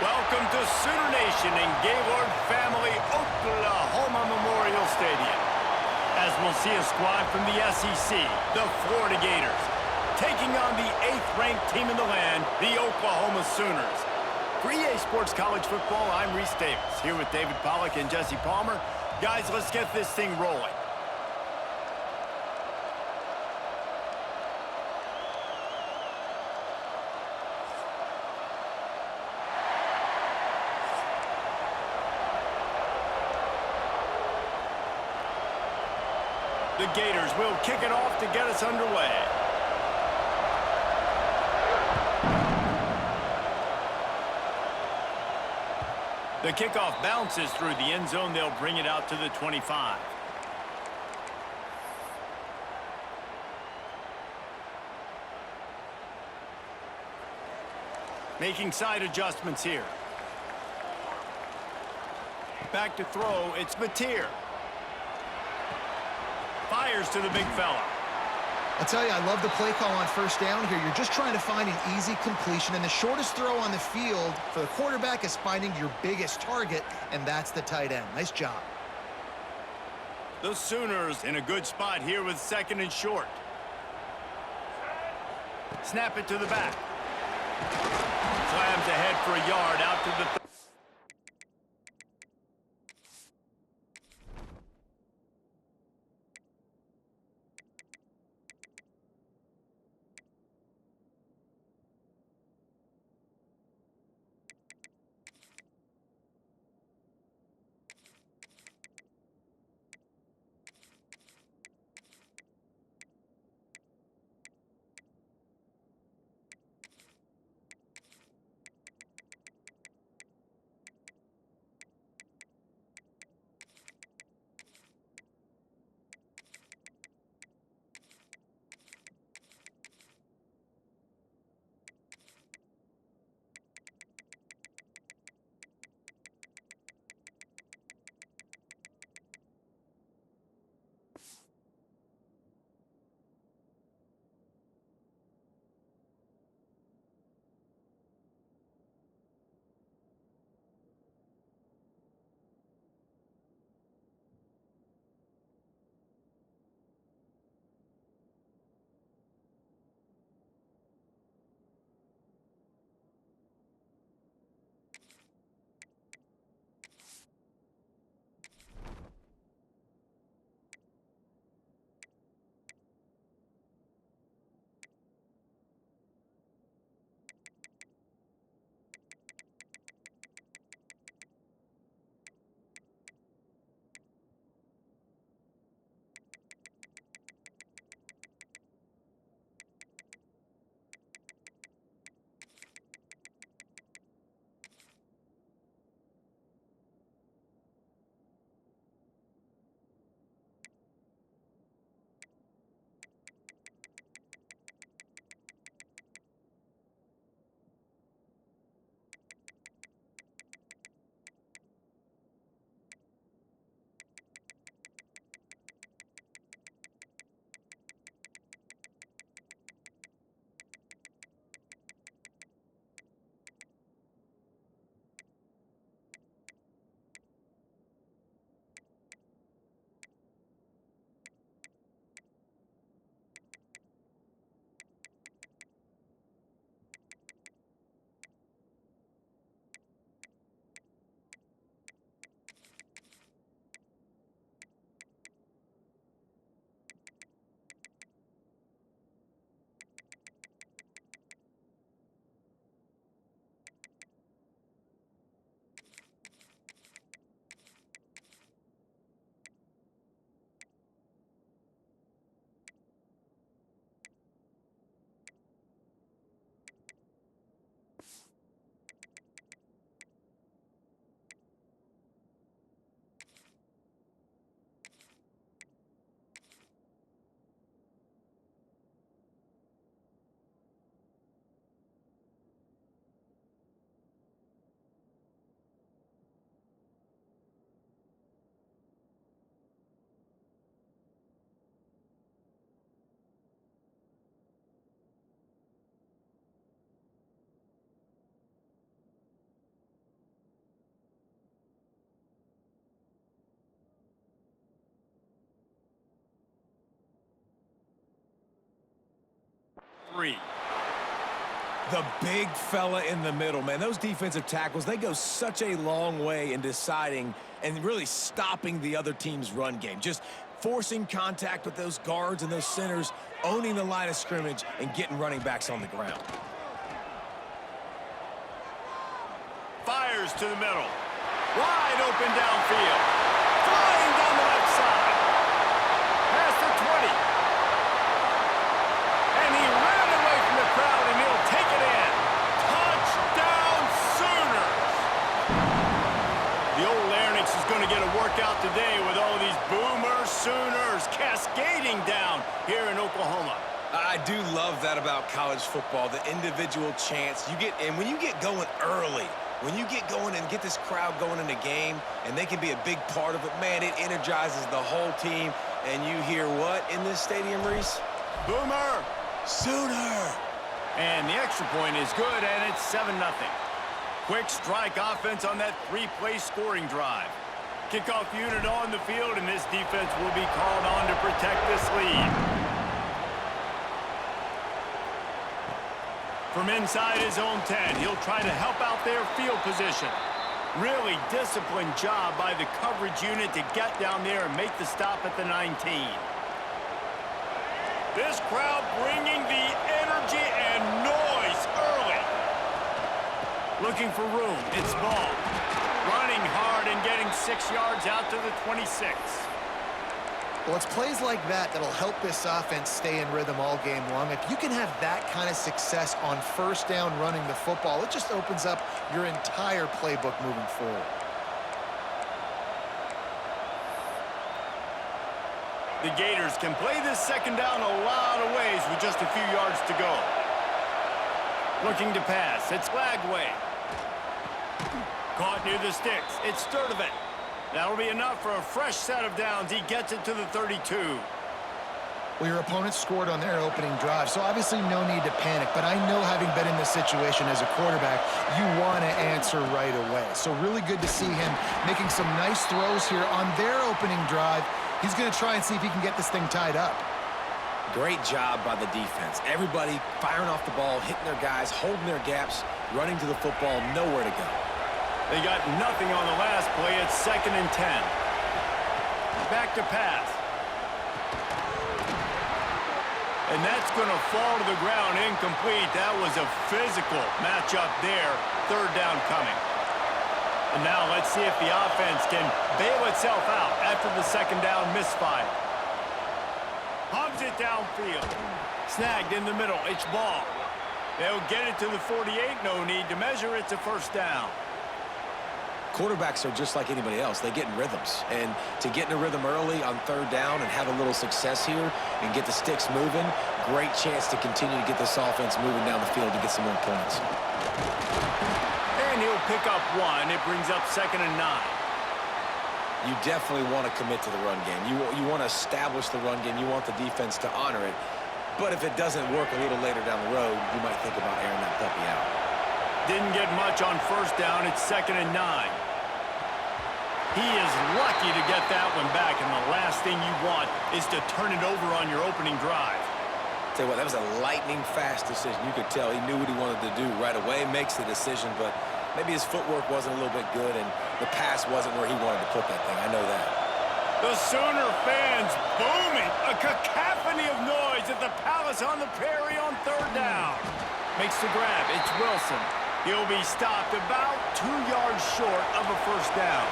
Welcome to Sooner Nation in Gaylord Family Oklahoma Memorial Stadium. As we'll see a squad from the SEC, the Florida Gators, taking on the 8th-ranked team in the land, the Oklahoma Sooners. For EA Sports College Football, I'm Reese Davis, here with David Pollack and Jesse Palmer. Guys, let's get this thing rolling. The Gators will kick it off to get us underway. The kickoff bounces through the end zone. They'll bring it out to the 25. Making side adjustments here. Back to throw, it's Mateer. Fires to the big fella. I'll tell you, I love the play call on first down here. You're just trying to find an easy completion, and the shortest throw on the field for the quarterback is finding your biggest target, and that's the tight end. Nice job. The Sooners in a good spot here with 2nd and short. Snap it to the back. Slams ahead for a yard out to the 3. The big fella in the middle, man. Those defensive tackles, they go such a long way in deciding and really stopping the other team's run game. Just forcing contact with those guards and those centers, owning the line of scrimmage, and getting running backs on the ground. Fires to the middle. Wide open downfield. Flying down the left side. Past the 20. And he ran away from the crowd, and he'll take it in. Touchdown Sooners! The old Larynx is going to get a workout today with all these Boomer Sooners cascading down here in Oklahoma. I do love that about college football, the individual chance you get. And when you get going early, when you get going and get this crowd going in a game, and they can be a big part of it, man, it energizes the whole team. And you hear what in this stadium, Reese? Boomer! Sooner! And the extra point is good, and it's 7-0. Quick strike offense on that 3-play scoring drive. Kickoff unit on the field, and this defense will be called on to protect this lead. From inside his own 10, he'll try to help out their field position. Really disciplined job by the coverage unit to get down there and make the stop at the 19. This crowd bringing the energy and noise early. Looking for room. It's ball. Running hard and getting 6 yards out to the 26. Well, it's plays like that that'll help this offense stay in rhythm all game long. If you can have that kind of success on first down running the football, it just opens up your entire playbook moving forward. The Gators can play this second down a lot of ways with just a few yards to go. Looking to pass. It's Lagway. Caught near the sticks. It's Sturdivant. That'll be enough for a fresh set of downs. He gets it to the 32. Well, your opponent scored on their opening drive, so obviously no need to panic. But I know, having been in this situation as a quarterback, you want to answer right away. So really good to see him making some nice throws here on their opening drive. He's going to try and see if he can get this thing tied up. Great job by the defense. Everybody firing off the ball, hitting their guys, holding their gaps, running to the football, nowhere to go. They got nothing on the last play. It's 2nd and 10. Back to pass. And that's going to fall to the ground incomplete. That was a physical matchup there. 3rd down coming. And now let's see if the offense can bail itself out after the 2nd down misfire. Pumps it downfield. Snagged in the middle. It's ball. They'll get it to the 48. No need to measure. It's a 1st down. Quarterbacks are just like anybody else. They get in rhythms. And to get in a rhythm early on 3rd down and have a little success here and get the sticks moving, great chance to continue to get this offense moving down the field to get some more points. And he'll pick up 1. It brings up 2nd and 9. You definitely want to commit to the run game. You want to establish the run game. You want the defense to honor it. But if it doesn't work a little later down the road, you might think about airing that puppy out. Didn't get much on 1st down. It's 2nd and 9. He is lucky to get that one back, and the last thing you want is to turn it over on your opening drive. Tell you what, that was a lightning-fast decision. You could tell he knew what he wanted to do right away, makes the decision, but maybe his footwork wasn't a little bit good, and the pass wasn't where he wanted to put that thing. I know that. The Sooner fans booming. A cacophony of noise at the Palace on the Prairie on 3rd down. Makes the grab. It's Wilson. He'll be stopped about 2 yards short of a 1st down.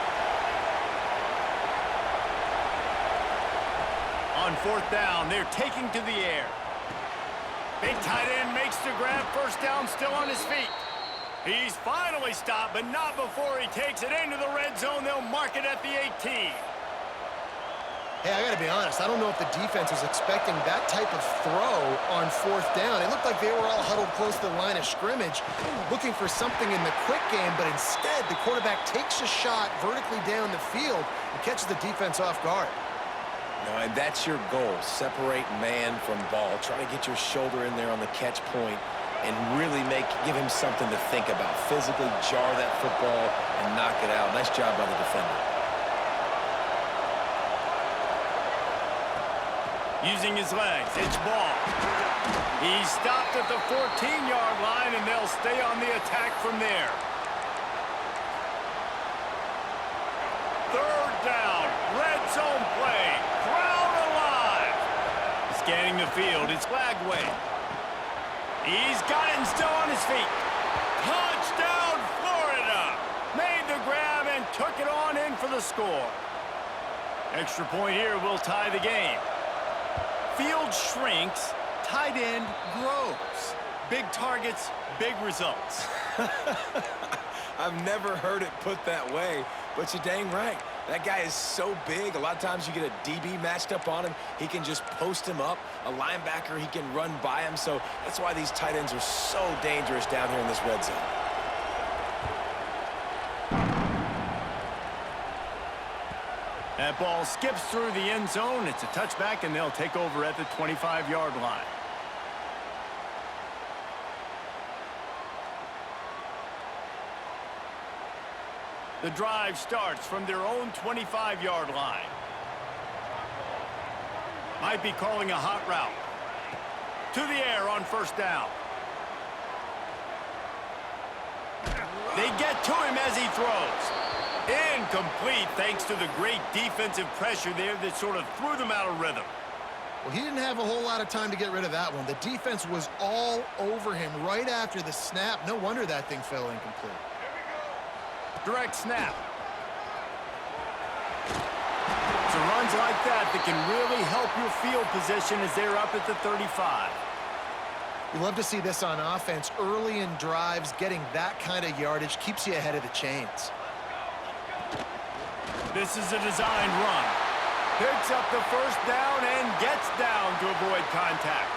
On 4th down, they're taking to the air. Big tight end makes the grab. 1st down, still on his feet. He's finally stopped, but not before he takes it into the red zone. They'll mark it at the 18. Hey, I got to be honest. I don't know if the defense was expecting that type of throw on 4th down. It looked like they were all huddled close to the line of scrimmage, looking for something in the quick game, but instead the quarterback takes a shot vertically down the field and catches the defense off guard. No, and that's your goal. Separate man from ball. Try to get your shoulder in there on the catch point and really give him something to think about. Physically jar that football and knock it out. Nice job by the defender. Using his legs, it's ball. He's stopped at the 14-yard line, and they'll stay on the attack from there. Third down, red zone play, crowd alive. Scanning the field, it's Lagway. He's got it and still on his feet. Touchdown, Florida! Made the grab and took it on in for the score. Extra point here will tie the game. Field shrinks, tight end grows. Big targets, big results. I've never heard it put that way, but you're dang right. That guy is so big. A lot of times you get a DB matched up on him. He can just post him up. A linebacker, he can run by him. So that's why these tight ends are so dangerous down here in this red zone. That ball skips through the end zone. It's a touchback, and they'll take over at the 25-yard line. The drive starts from their own 25-yard line. Might be calling a hot route. To the air on first down. They get to him as he throws. Incomplete thanks to the great defensive pressure there that sort of threw them out of rhythm. Well, he didn't have a whole lot of time to get rid of that one. The defense was all over him right after the snap. No wonder that thing fell incomplete. Direct snap. So runs like that can really help your field position as they're up at the 35. We love to see this on offense. Early in drives, getting that kind of yardage keeps you ahead of the chains. This is a designed run. Picks up the first down and gets down to avoid contact.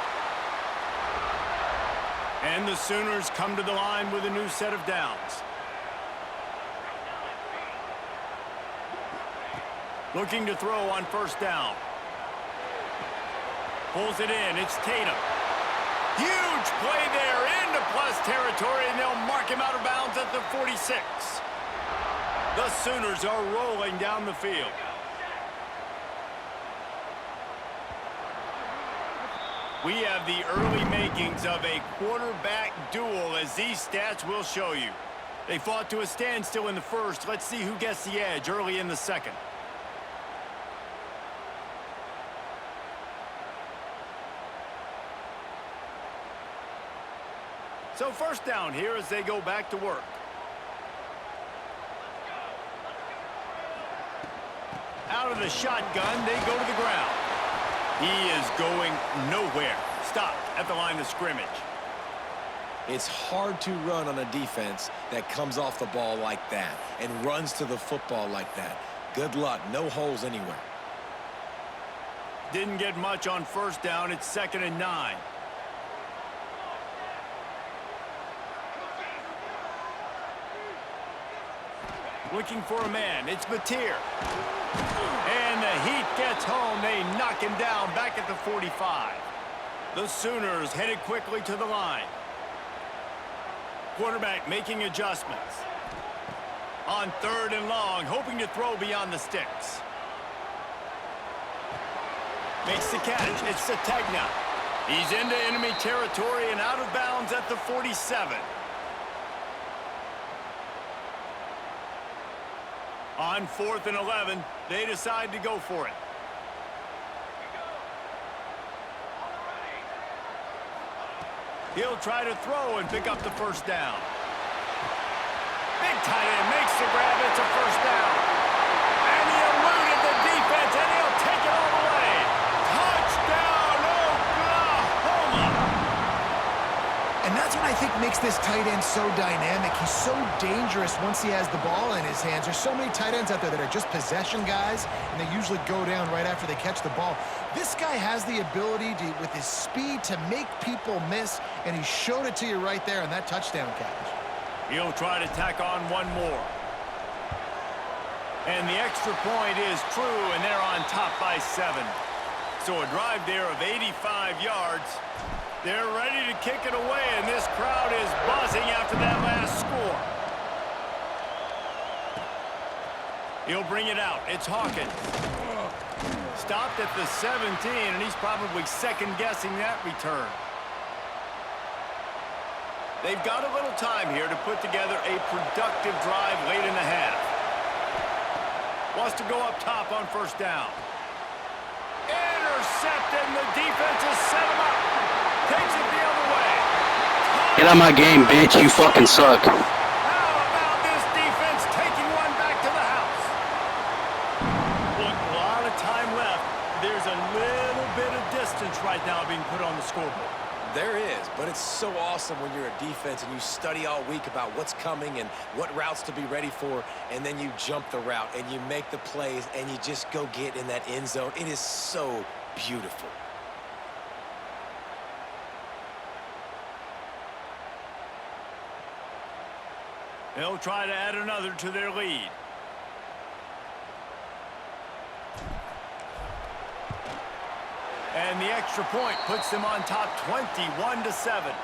And the Sooners come to the line with a new set of downs. Looking to throw on first down. Pulls it in. It's Tatum. Huge play there into plus territory, and they'll mark him out of bounds at the 46. The Sooners are rolling down the field. We have the early makings of a quarterback duel, as these stats will show you. They fought to a standstill in the first. Let's see who gets the edge early in the second. So first down here as they go back to work. Out of the shotgun, they go to the ground. He is going nowhere. Stopped at the line of scrimmage. It's hard to run on a defense that comes off the ball like that and runs to the football like that. Good luck. No holes anywhere. Didn't get much on first down. It's 2nd and 9. Looking for a man. It's Mateer. And the heat gets home. They knock him down back at the 45. The Sooners headed quickly to the line. Quarterback making adjustments. On 3rd and long, hoping to throw beyond the sticks. Makes the catch. It's Sategna. He's into enemy territory and out of bounds at the 47. On 4th and 11, they decide to go for it. He'll try to throw and pick up the first down. Big tight end makes the grab. It's a first down. And he eluded the defense, and he'll take it all the way. Touchdown, Oklahoma! And that's what I think makes this tight end so dynamic. He's so dangerous once he has the ball in his hands. There's so many tight ends out there that are just possession guys, and they usually go down right after they catch the ball. This guy has the ability to, with his speed, to make people miss, and he showed it to you right there on that touchdown catch. He'll try to tack on one more. And the extra point is true, and they're on top by 7. So a drive there of 85 yards. They're ready to kick it away, and this crowd is buzzing after that last score. He'll bring it out. It's Hawkins. Stopped at the 17, and he's probably second-guessing that return. They've got a little time here to put together a productive drive late in the half. Wants to go up top on first down. Intercepted, and the defense has set him up. Takes it the other way. Get out of my game, bitch. You fucking suck. How about this defense taking one back to the house? Look, a lot of time left. There's a little bit of distance right now being put on the scoreboard. There is, but it's so awesome when you're a defense and you study all week about what's coming and what routes to be ready for, and then you jump the route and you make the plays and you just go get in that end zone. It is so beautiful. They'll try to add another to their lead. And the extra point puts them on top 21-7.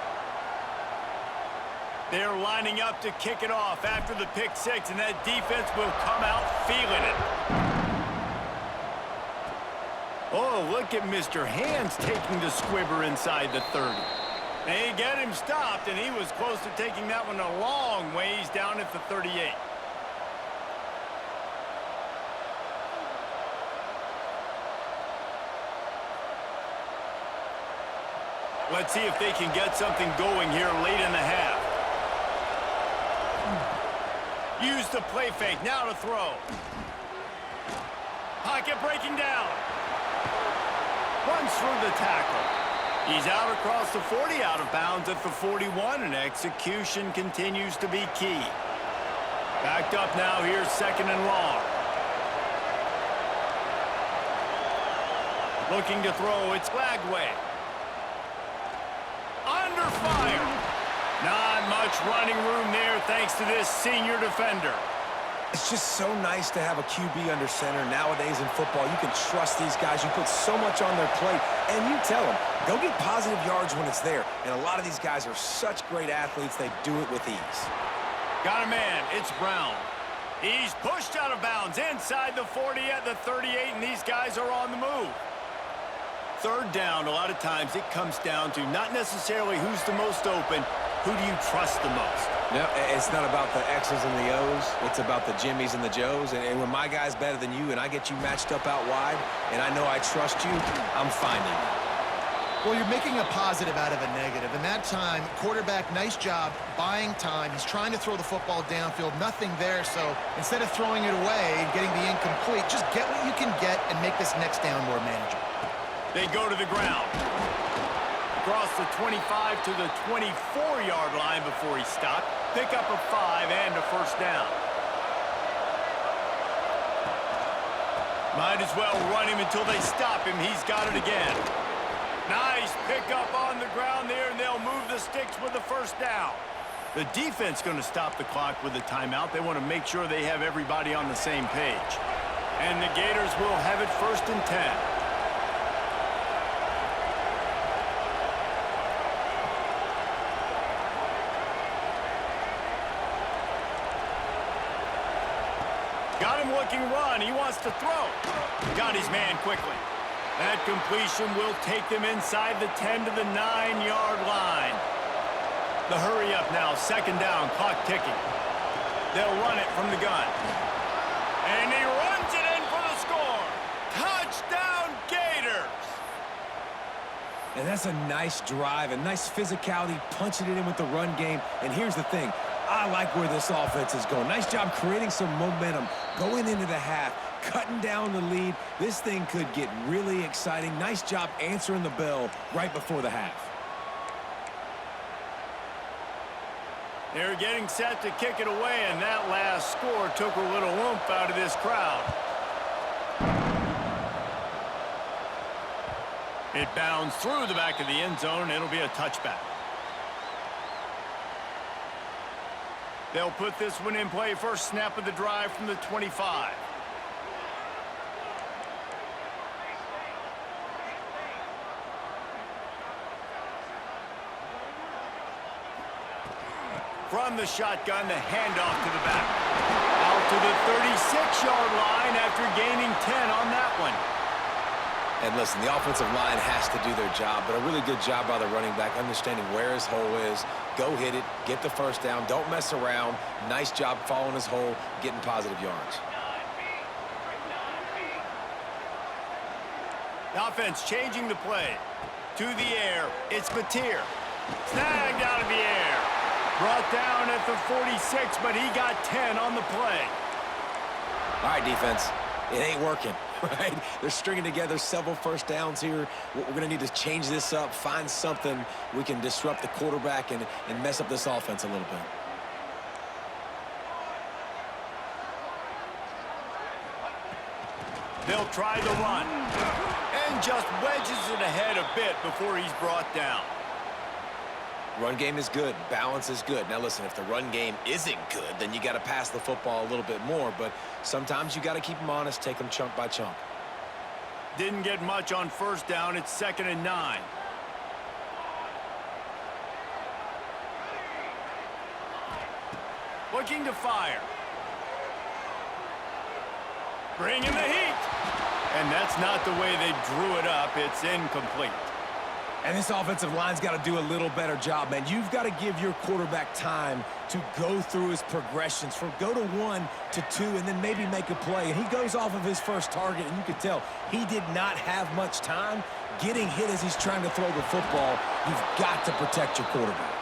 They're lining up to kick it off after the pick six, and that defense will come out feeling it. Oh, look at Mr. Hands taking the squibber inside the 30. They get him stopped, and he was close to taking that one a long ways down at the 38. Let's see if they can get something going here late in the half. Use the play fake, now to throw. Pocket breaking down. Runs through the tackle. He's out across the 40, out of bounds at the 41, and execution continues to be key. Backed up now, here's second and long. Looking to throw, it's Lagway. Under fire. Not much running room there thanks to this senior defender. It's just so nice to have a QB under center. Nowadays in football, you can trust these guys. You put so much on their plate, and you tell them, go get positive yards when it's there. And a lot of these guys are such great athletes, they do it with ease. Got a man, it's Brown. He's pushed out of bounds inside the 40 at the 38, and these guys are on the move. Third down, a lot of times it comes down to not necessarily who's the most open, who do you trust the most? No, it's not about the X's and the O's. It's about the Jimmies and the Joes. And when my guy's better than you and I get you matched up out wide and I know I trust you, I'm finding you. Well, you're making a positive out of a negative. And that time, quarterback, nice job buying time. He's trying to throw the football downfield. Nothing there. So instead of throwing it away and getting the incomplete, just get what you can get and make this next down more manageable. They go to the ground. Across the 25 to the 24-yard line before he stopped. Pick up a 5 and a first down. Might as well run him until they stop him. He's got it again. Nice pickup on the ground there, and they'll move the sticks with the first down. The defense going to stop the clock with a timeout. They want to make sure they have everybody on the same page. And the Gators will have it 1st and 10. Got him looking run. He wants to throw. Got his man quickly. That completion will take them inside the 10 to the 9-yard line. The hurry up now. 2nd down. Clock ticking. They'll run it from the gun. And he runs it in for the score. Touchdown, Gators. And that's a nice drive, a nice physicality, punching it in with the run game. And here's the thing. I like where this offense is going. Nice job creating some momentum, going into the half, cutting down the lead. This thing could get really exciting. Nice job answering the bell right before the half. They're getting set to kick it away, and that last score took a little oomph out of this crowd. It bounds through the back of the end zone, and it'll be a touchback. They'll put this one in play. First snap of the drive from the 25. From the shotgun, the handoff to the back. Out to the 36-yard line after gaining 10 on that one. And listen, the offensive line has to do their job, but a really good job by the running back, understanding where his hole is. Go hit it, get the first down, don't mess around. Nice job following his hole, getting positive yards. The offense changing the play. To the air, it's Mateer. Snagged out of the air. Brought down at the 46, but he got 10 on the play. All right, defense, it ain't working, right? They're stringing together several first downs here. We're going to need to change this up, find something we can disrupt the quarterback and mess up this offense a little bit. They'll try the run. And just wedges it ahead a bit before he's brought down. Run game is good. Balance is good. Now, listen, if the run game isn't good, then you got to pass the football a little bit more. But sometimes you got to keep them honest, take them chunk by chunk. Didn't get much on first down. It's 2nd and 9. Looking to fire. Bringing the heat. And that's not the way they drew it up. It's incomplete. And this offensive line's got to do a little better job, man. You've got to give your quarterback time to go through his progressions from go to 1 to 2 and then maybe make a play. And he goes off of his first target, and you can tell he did not have much time getting hit as he's trying to throw the football. You've got to protect your quarterback.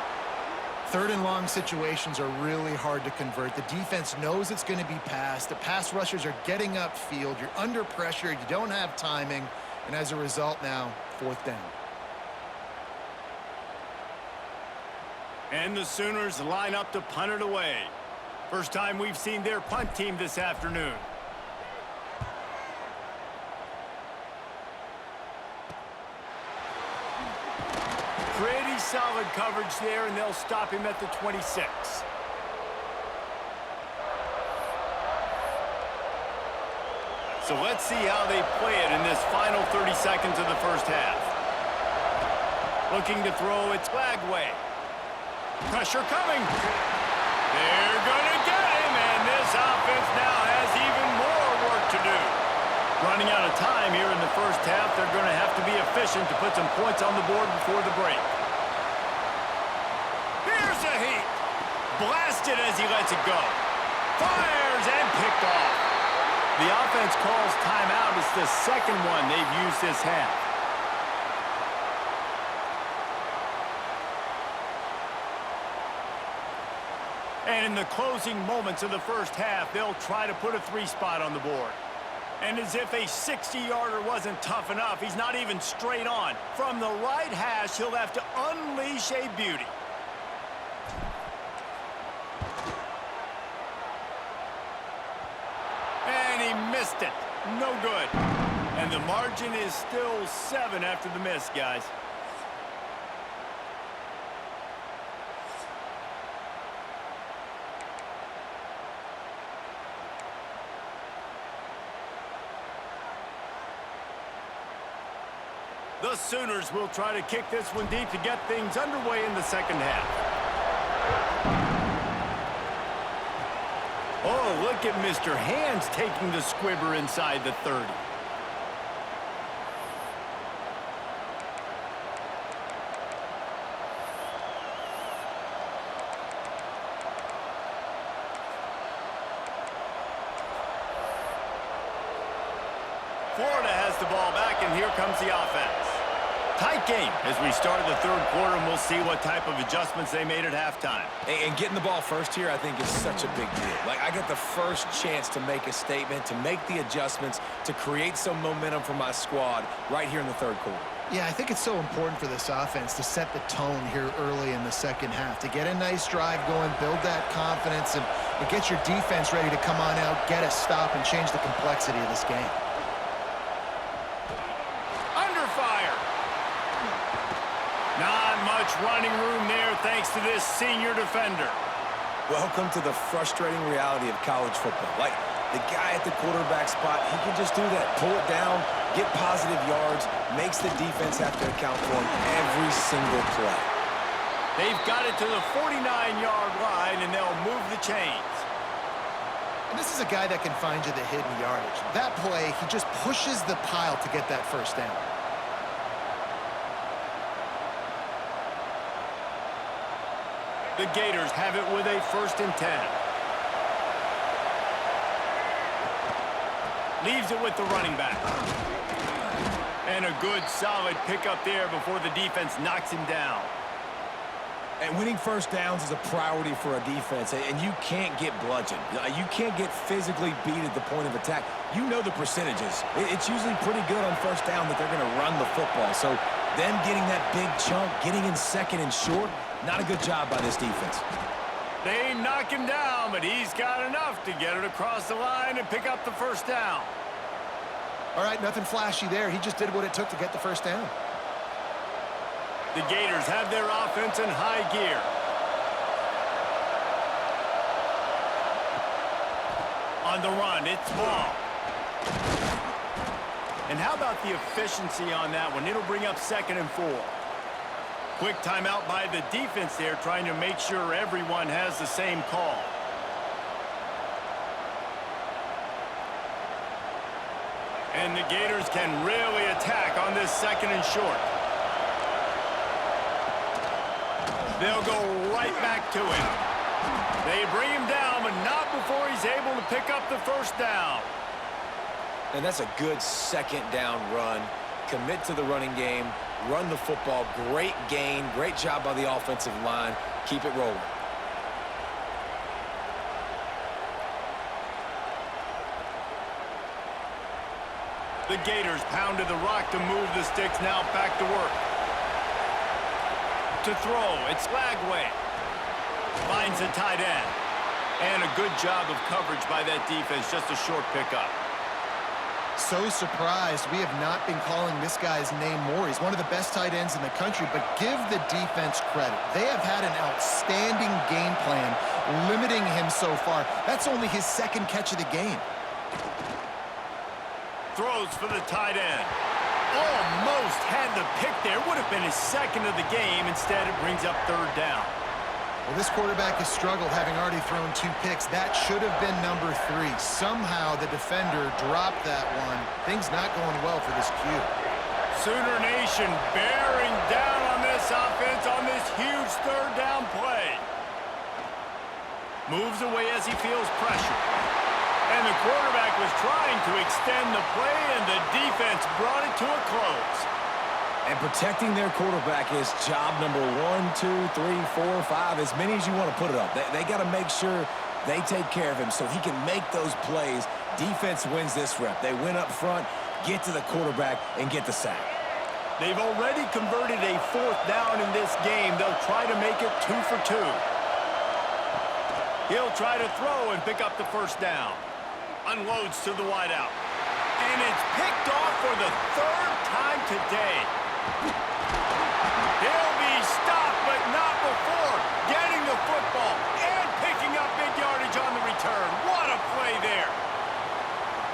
3rd and long situations are really hard to convert. The defense knows it's going to be passed. The pass rushers are getting upfield. You're under pressure. You don't have timing. And as a result now, 4th down. And the Sooners line up to punt it away. First time we've seen their punt team this afternoon. Pretty solid coverage there, and they'll stop him at the 26. So let's see how they play it in this final 30 seconds of the first half. Looking to throw, it's Lagway. Pressure coming. They're going to get him, and this offense now has even more work to do. Running out of time here in the first half, they're going to have to be efficient to put some points on the board before the break. Here's a heat. Blasted as he lets it go. Fires and picked off. The offense calls timeout. It's the second one they've used this half. And in the closing moments of the first half, they'll try to put a 3-spot on the board. And as if a 60-yarder wasn't tough enough, he's not even straight on. From the right hash, he'll have to unleash a beauty. And he missed it. No good. And the margin is still 7 after the miss, guys. The Sooners will try to kick this one deep to get things underway in the second half. Oh, look at Mr. Hands taking the squibber inside the 30. Florida has the ball back, and here comes the offense. Tight game as we started the third quarter, and we'll see what type of adjustments they made at halftime. And getting the ball first here, I think, is such a big deal. Like, I get the first chance to make a statement, to make the adjustments, to create some momentum for my squad right here in the third quarter. Yeah, I think it's so important for this offense to set the tone here early in the second half, to get a nice drive going, build that confidence, and get your defense ready to come on out, get a stop, and change the complexity of this game. Not much running room there thanks to this senior defender. Welcome to the frustrating reality of college football. Like, the guy at the quarterback spot, he can just do that. Pull it down, get positive yards, makes the defense have to account for him every single play. They've got it to the 49-yard line, and they'll move the chains. And this is a guy that can find you the hidden yardage. That play, he just pushes the pile to get that first down. The Gators have it with a 1st and 10. Leaves it with the running back. And a good, solid pickup there before the defense knocks him down. And winning first downs is a priority for a defense, and you can't get bludgeoned. You can't get physically beat at the point of attack. You know the percentages. It's usually pretty good on first down that they're going to run the football. So them getting that big chunk, getting in 2nd and short, not a good job by this defense. They knock him down, but he's got enough to get it across the line and pick up the 1st down. All right, nothing flashy there. He just did what it took to get the first down. The Gators have their offense in high gear. On the run, it's Ball. And how about the efficiency on that one? It'll bring up 2nd and 4. Quick timeout by the defense there, trying to make sure everyone has the same call. And the Gators can really attack on this 2nd and short. They'll go right back to him. They bring him down, but not before he's able to pick up the 1st down. And that's a good 2nd down run. Commit to the running game, run the football, great gain, great job by the offensive line. Keep it rolling. The Gators pounded the rock to move the sticks, now back to work. To throw, it's Lagway. Finds a tight end. And a good job of coverage by that defense, just a short pickup. So surprised we have not been calling this guy's name more. He's one of the best tight ends in the country, but give the defense credit. They have had an outstanding game plan limiting him so far. That's only his 2nd catch of the game. Throws for the tight end. Almost had the pick there. Would have been his 2nd of the game. Instead, it brings up 3rd down. Well, this quarterback has struggled, having already thrown 2 picks. That should have been number 3. Somehow the defender dropped that one. Things not going well for this Q. Sooner Nation bearing down on this offense on this huge 3rd down play. Moves away as he feels pressure. And the quarterback was trying to extend the play, and the defense brought it to a close. And protecting their quarterback is job number 1, 2, 3, 4, 5, as many as you want to put it up. They got to make sure they take care of him so he can make those plays. Defense wins this rep. They win up front, get to the quarterback, and get the sack. They've already converted a 4th down in this game. They'll try to make it 2 for 2. He'll try to throw and pick up the 1st down. Unloads to the wideout. And it's picked off for the 3rd time today. He'll be stopped, but not before getting the football and picking up big yardage on the return. What a play there.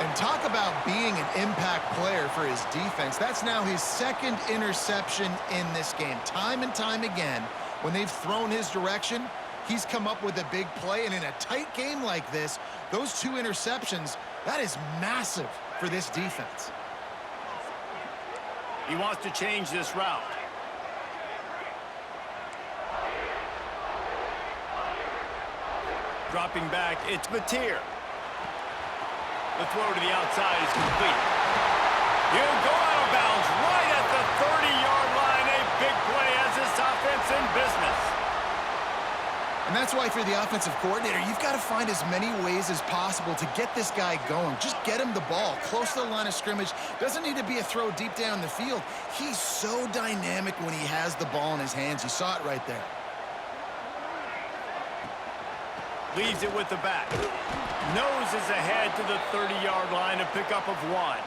And talk about being an impact player for his defense. That's now his 2nd interception in this game. Time and time again, when they've thrown his direction, he's come up with a big play. And in a tight game like this, those 2 interceptions, that is massive for this defense. He wants to change this route. Dropping back, it's Mateer. The throw to the outside is complete. He'll go out of bounds right at the 30-yard line. A big play as this offense in business. And that's why for the offensive coordinator, you've got to find as many ways as possible to get this guy going. Just get him the ball close to the line of scrimmage. Doesn't need to be a throw deep down the field. He's so dynamic when he has the ball in his hands. You saw it right there. Leaves it with the back. Noses ahead to the 30-yard line, a pickup of 1.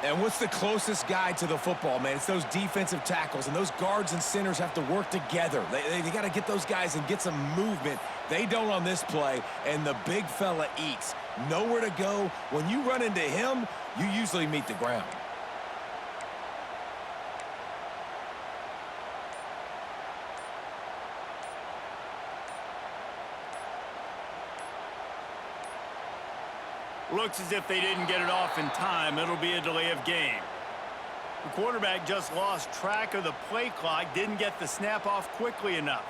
And what's the closest guy to the football, man? It's those defensive tackles, and those guards and centers have to work together. They got to get those guys and get some movement. They don't on this play, and the big fella eats. Nowhere to go. When you run into him, you usually meet the ground. Looks as if they didn't get it off in time. It'll be a delay of game. The quarterback just lost track of the play clock, didn't get the snap off quickly enough.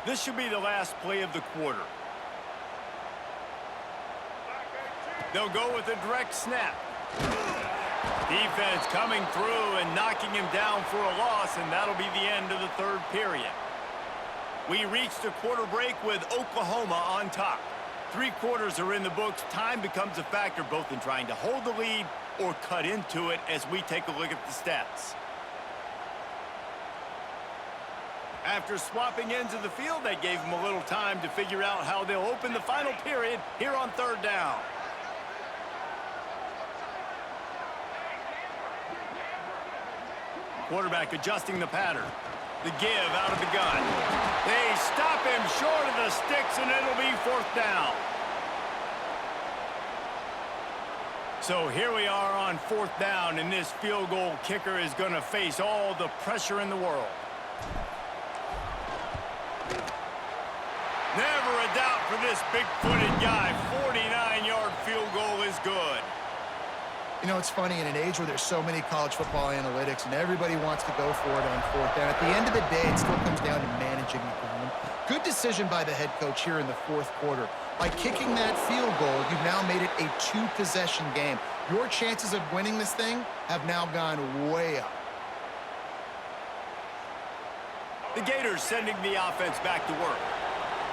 This should be the last play of the quarter. They'll go with a direct snap. Defense coming through and knocking him down for a loss, and that'll be the end of the third period. We reached a quarter break with Oklahoma on top. 3 quarters are in the books. Time becomes a factor both in trying to hold the lead or cut into it as we take a look at the stats. After swapping ends of the field, that gave them a little time to figure out how they'll open the final period here on third down. Quarterback adjusting the pattern. The give out of the gun. They stop him short of the sticks, and it'll be fourth down. So here we are on fourth down, and this field goal kicker is going to face all the pressure in the world. Never a doubt for this big-footed guy. 49-yard field goal is good. You know, it's funny, in an age where there's so many college football analytics and everybody wants to go for it on fourth down, at the end of the day, it still comes down to managing the game. Good decision by the head coach here in the fourth quarter. By kicking that field goal, you've now made it a 2-possession game. Your chances of winning this thing have now gone way up. The Gators sending the offense back to work.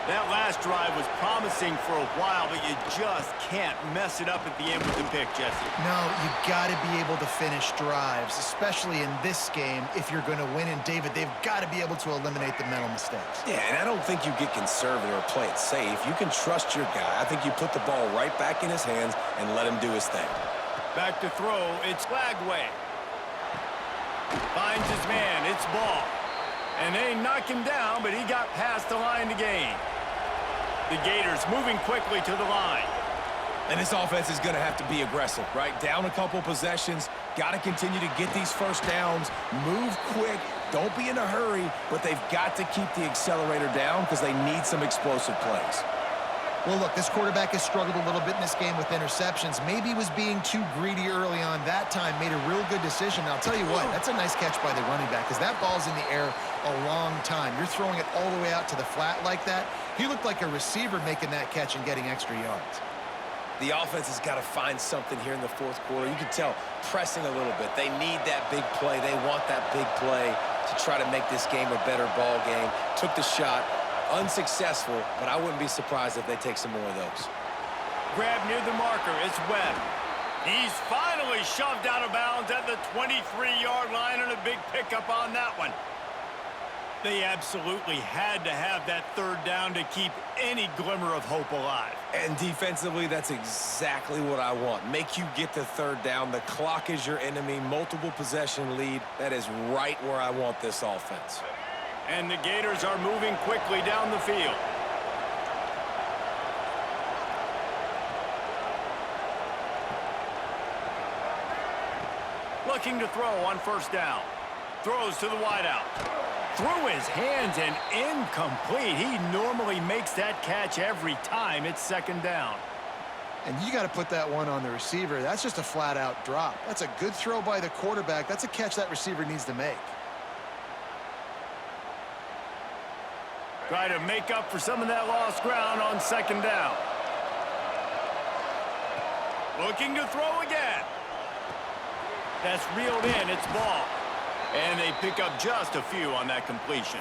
That last drive was promising for a while, but you just can't mess it up at the end with the pick, Jesse. No, you got to be able to finish drives, especially in this game if you're going to win. And, David, they've got to be able to eliminate the mental mistakes. Yeah, and I don't think you get conservative or play it safe. You can trust your guy. I think you put the ball right back in his hands and let him do his thing. Back to throw, it's Flagway. Finds his man, it's ball. And they knock him down, but he got past the line to gain. The Gators moving quickly to the line. And this offense is going to have to be aggressive, right? Down a couple possessions, got to continue to get these first downs, move quick, don't be in a hurry, but they've got to keep the accelerator down because they need some explosive plays. Well, look, this quarterback has struggled a little bit in this game with interceptions. Maybe he was being too greedy early on that time, made a real good decision. And I'll tell you what, that's a nice catch by the running back because that ball's in the air a long time. You're throwing it all the way out to the flat like that. He looked like a receiver making that catch and getting extra yards. The offense has got to find something here in the fourth quarter. You can tell, pressing a little bit. They need that big play. They want that big play to try to make this game a better ball game. Took the shot. Unsuccessful, but I wouldn't be surprised if they take some more of those. Grab near the marker, it's Webb. He's finally shoved out of bounds at the 23-yard line, and a big pickup on that one. They absolutely had to have that third down to keep any glimmer of hope alive. And defensively, that's exactly what I want. Make you get the third down. The clock is your enemy. Multiple possession lead. That is right where I want this offense. And the Gators are moving quickly down the field. Looking to throw on first down. Throws to the wideout. Through his hands and incomplete. He normally makes that catch every time. It's second down. And you got to put that one on the receiver. That's just a flat-out drop. That's a good throw by the quarterback. That's a catch that receiver needs to make. Try to make up for some of that lost ground on second down. Looking to throw again. That's reeled in. It's ball. And they pick up just a few on that completion.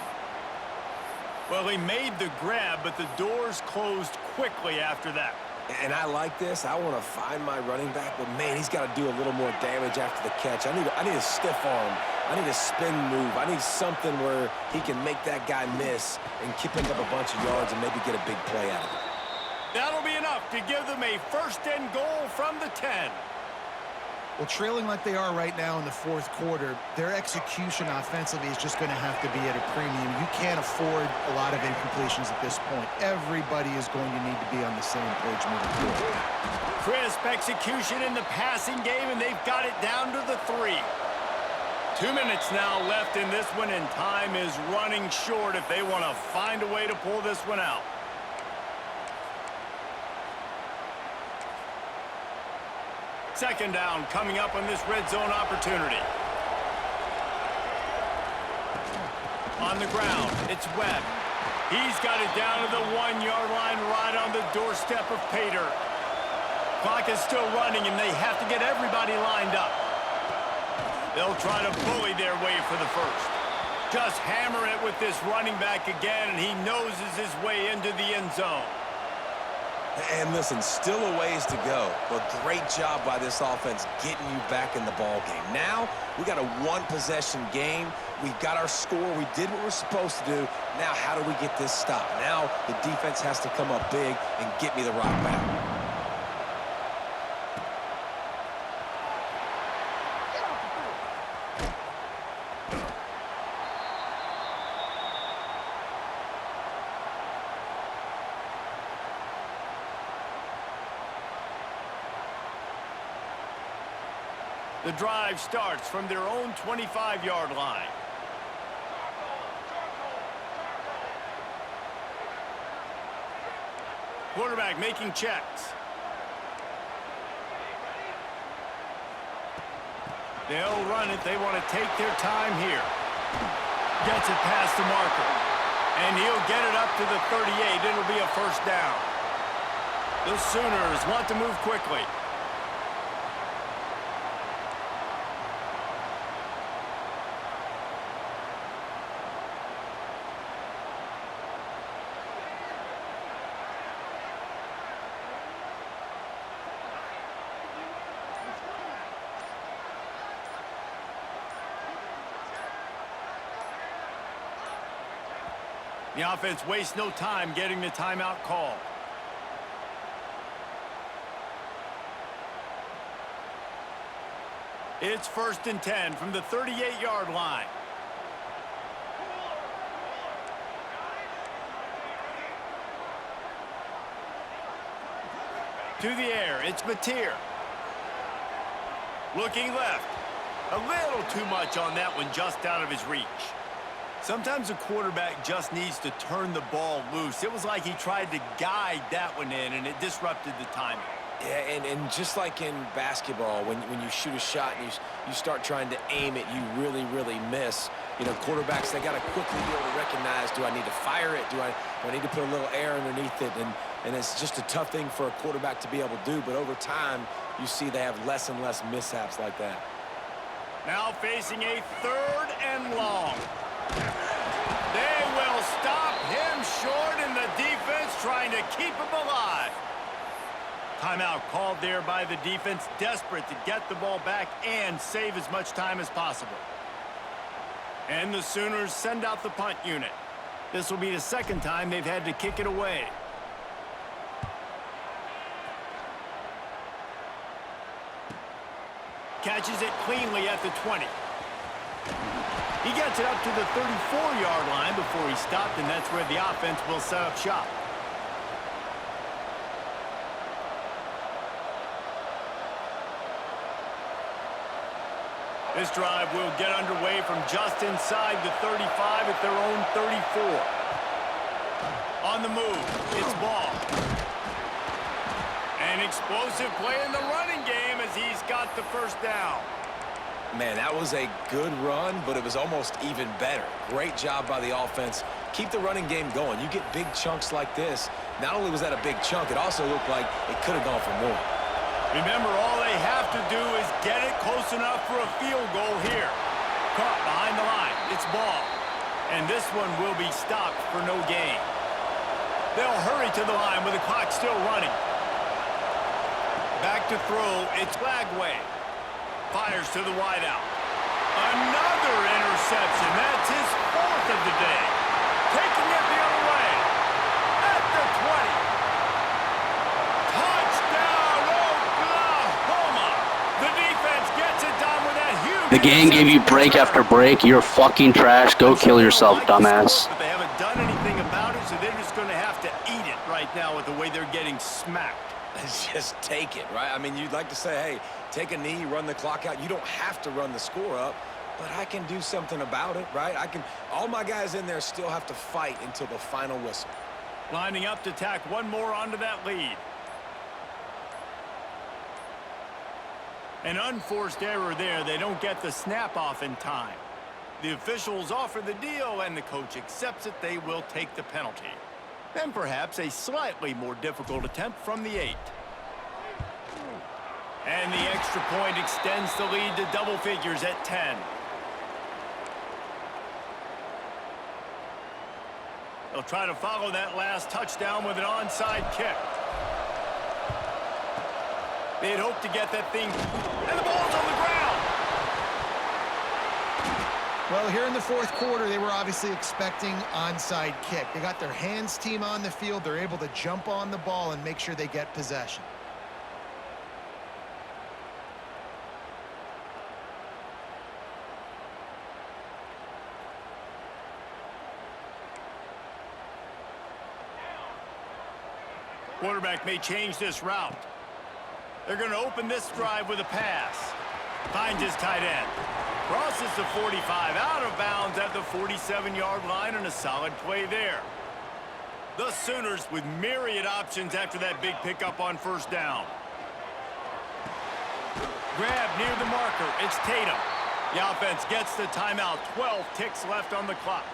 Well, he made the grab, but the doors closed quickly after that. And I like this. I want to find my running back, but, man, he's got to do a little more damage after the catch. I need a stiff arm. I need a spin move. I need something where he can make that guy miss and pick up a bunch of yards and maybe get a big play out of it. That'll be enough to give them a first and goal from the 10. Well, trailing like they are right now in the fourth quarter, their execution offensively is just going to have to be at a premium. You can't afford a lot of incompletions at this point. Everybody is going to need to be on the same page moving forward. Crisp execution in the passing game, and they've got it down to the 3. 2 minutes now left in this one, and time is running short if they want to find a way to pull this one out. Second down coming up on this red zone opportunity. On the ground, it's Webb. He's got it down to the 1-yard line right on the doorstep of Pater. Clock is still running, and they have to get everybody lined up. They'll try to bully their way for the first. Just hammer it with this running back again, and he noses his way into the end zone. And listen, still a ways to go, but great job by this offense getting you back in the ball game. Now, we got a one-possession game. We got our score. We did what we're supposed to do. Now, how do we get this stopped? Now, the defense has to come up big and get me the rock back. The drive starts from their own 25-yard line. Quarterback making checks. They'll run it. They want to take their time here. Gets it past the marker. And he'll get it up to the 38. It'll be a first down. The Sooners want to move quickly. The offense wastes no time getting the timeout call. It's 1st and 10 from the 38-yard line. To the air, it's Mateer. Looking left. A little too much on that one, just out of his reach. Sometimes a quarterback just needs to turn the ball loose. It was like he tried to guide that one in, and it disrupted the timing. Yeah, and just like in basketball, when you shoot a shot and you start trying to aim it, you really, really miss. You know, quarterbacks, they got to quickly be able to recognize, do I need to fire it? Do I need to put a little air underneath it? And it's just a tough thing for a quarterback to be able to do. But over time, you see they have less and less mishaps like that. Now facing a 3rd and long. They will stop him short, and the defense trying to keep him alive. Timeout called there by the defense, desperate to get the ball back and save as much time as possible. And the Sooners send out the punt unit. This will be the second time they've had to kick it away. Catches it cleanly at the 20. He gets it up to the 34-yard line before he stopped, and that's where the offense will set up shop. This drive will get underway from just inside the 35 at their own 34. On the move, it's Ball. An explosive play in the running game as he's got the first down. Man, that was a good run, but it was almost even better. Great job by the offense. Keep the running game going. You get big chunks like this. Not only was that a big chunk, it also looked like it could have gone for more. Remember, all they have to do is get it close enough for a field goal here. Caught behind the line. It's Ball. And this one will be stopped for no gain. They'll hurry to the line with the clock still running. Back to throw. It's Lagway. Fires to the wideout. Another interception. That's his 4th of the day. Taking it the other way. At the 20. Touchdown, Oklahoma. The defense gets it done with that huge... The game gave you break after break. You're fucking trash. Go kill yourself, dumbass. But they haven't done anything about it, so they're just going to have to eat it right now with the way they're getting smacked. Just take it, right? I mean, you'd like to say, hey, take a knee, run the clock out. You don't have to run the score up, but I can do something about it, right? All my guys in there still have to fight until the final whistle. Lining up to tack one more onto that lead. An unforced error there. They don't get the snap off in time. The officials offer the deal, and the coach accepts it. They will take the penalty. And perhaps a slightly more difficult attempt from the 8. And the extra point extends the lead to double figures at 10. They'll try to follow that last touchdown with an onside kick. They'd hoped to get that thing, and the ball's on the ground. Well, here in the fourth quarter, they were obviously expecting onside kick. They got their hands team on the field. They're able to jump on the ball and make sure they get possession. Quarterback may change this route. They're going to open this drive with a pass. Finds his tight end. Crosses the 45 out of bounds at the 47-yard line, and a solid play there. The Sooners with myriad options after that big pickup on first down. Grab near the marker. It's Tatum. The offense gets the timeout. 12 ticks left on the clock.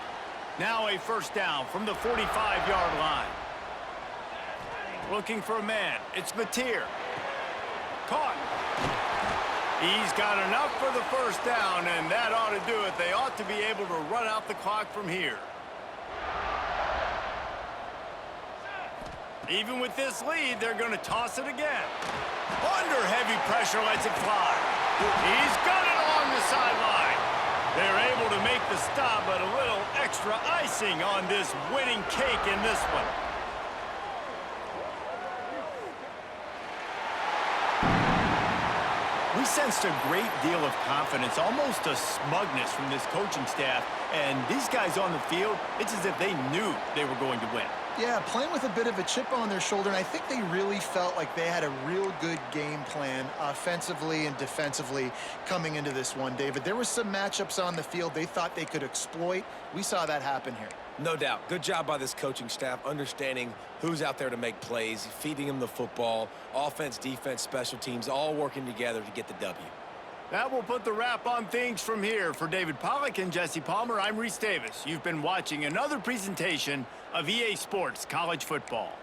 Now a first down from the 45-yard line. Looking for a man. It's Mateer. Caught. He's got enough for the first down, and that ought to do it. They ought to be able to run out the clock from here. Even with this lead, they're going to toss it again. Under heavy pressure, lets it fly. He's got it along the sideline. They're able to make the stop, but a little extra icing on this winning cake in this one. We sensed a great deal of confidence, almost a smugness from this coaching staff. And these guys on the field, it's as if they knew they were going to win. Yeah, playing with a bit of a chip on their shoulder, and I think they really felt like they had a real good game plan offensively and defensively coming into this one, David. There were some matchups on the field they thought they could exploit. We saw that happen here. No doubt. Good job by this coaching staff, understanding who's out there to make plays, feeding them the football, offense, defense, special teams, all working together to get the W. That will put the wrap on things from here. For David Pollack and Jesse Palmer, I'm Reese Davis. You've been watching another presentation of EA Sports College Football.